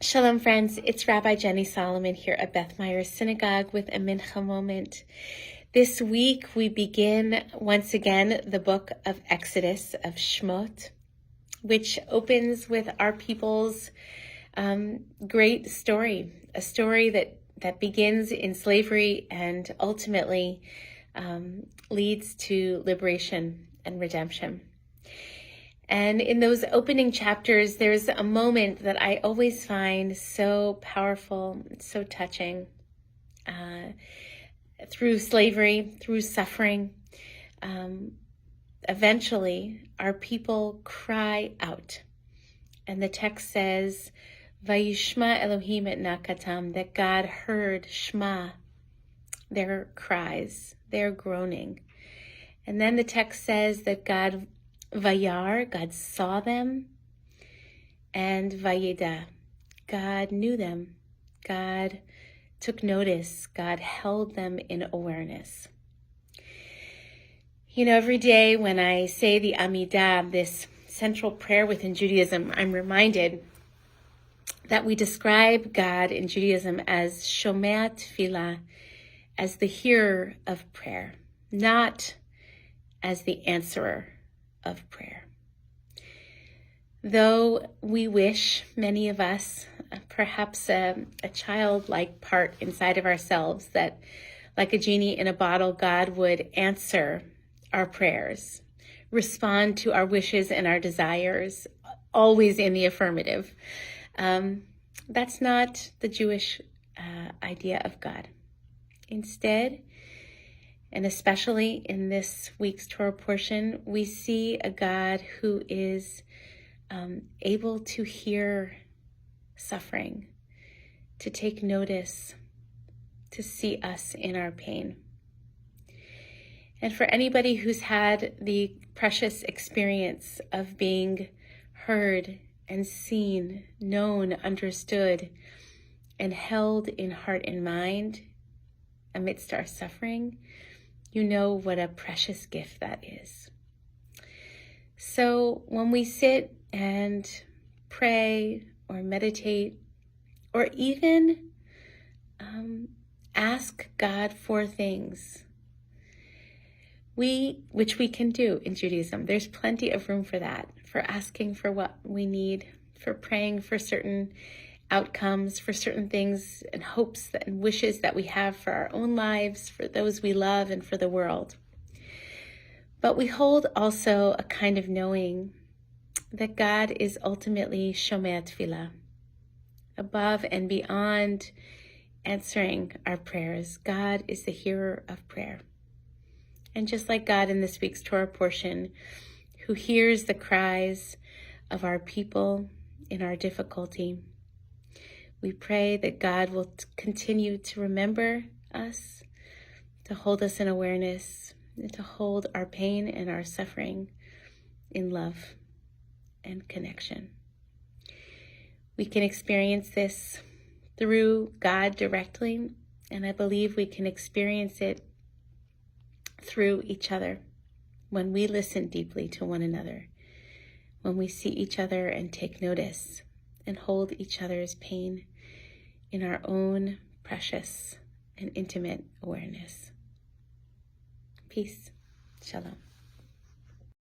Shalom, friends. It's Rabbi Jenny Solomon here at Beth Myers Synagogue with a Mincha moment. This week, we begin once again the book of Exodus, of Shemot, which opens with our people's great story, a story that begins in slavery and ultimately leads to liberation and redemption. And in those opening chapters, there's a moment that I always find so powerful, so touching. Through slavery, through suffering, eventually our people cry out. And the text says, Vayishma Elohim et nakatam, that God heard Shema, their cries, their groaning. And then the text says that God Vayar, God saw them, and Vayeda, God knew them. God took notice. God held them in awareness. You know, every day when I say the Amidah, this central prayer within Judaism, I'm reminded that we describe God in Judaism as Shomea Tefillah, as the hearer of prayer, not as the answerer of prayer. Though we wish, many of us, perhaps a childlike part inside of ourselves, that like a genie in a bottle, God would answer our prayers, respond to our wishes and our desires, always in the affirmative. That's not the Jewish idea of God. Instead, and especially in this week's Torah portion, we see a God who is able to hear suffering, to take notice, to see us in our pain. And for anybody who's had the precious experience of being heard and seen, known, understood, and held in heart and mind amidst our suffering, you know what a precious gift that is. So when we sit and pray or meditate or even ask God for things, which we can do in Judaism, there's plenty of room for that, for asking for what we need, for praying for certain outcomes, for certain things and hopes and wishes that we have for our own lives, for those we love, and for the world. But we hold also a kind of knowing that God is ultimately Shomea Tefillah, above and beyond answering our prayers. God is the hearer of prayer. And just like God in this week's Torah portion, who hears the cries of our people in our difficulty, we pray that God will continue to remember us, to hold us in awareness, and to hold our pain and our suffering in love and connection. We can experience this through God directly, and I believe we can experience it through each other when we listen deeply to one another, when we see each other and take notice and hold each other's pain in our own precious and intimate awareness. Peace. Shalom.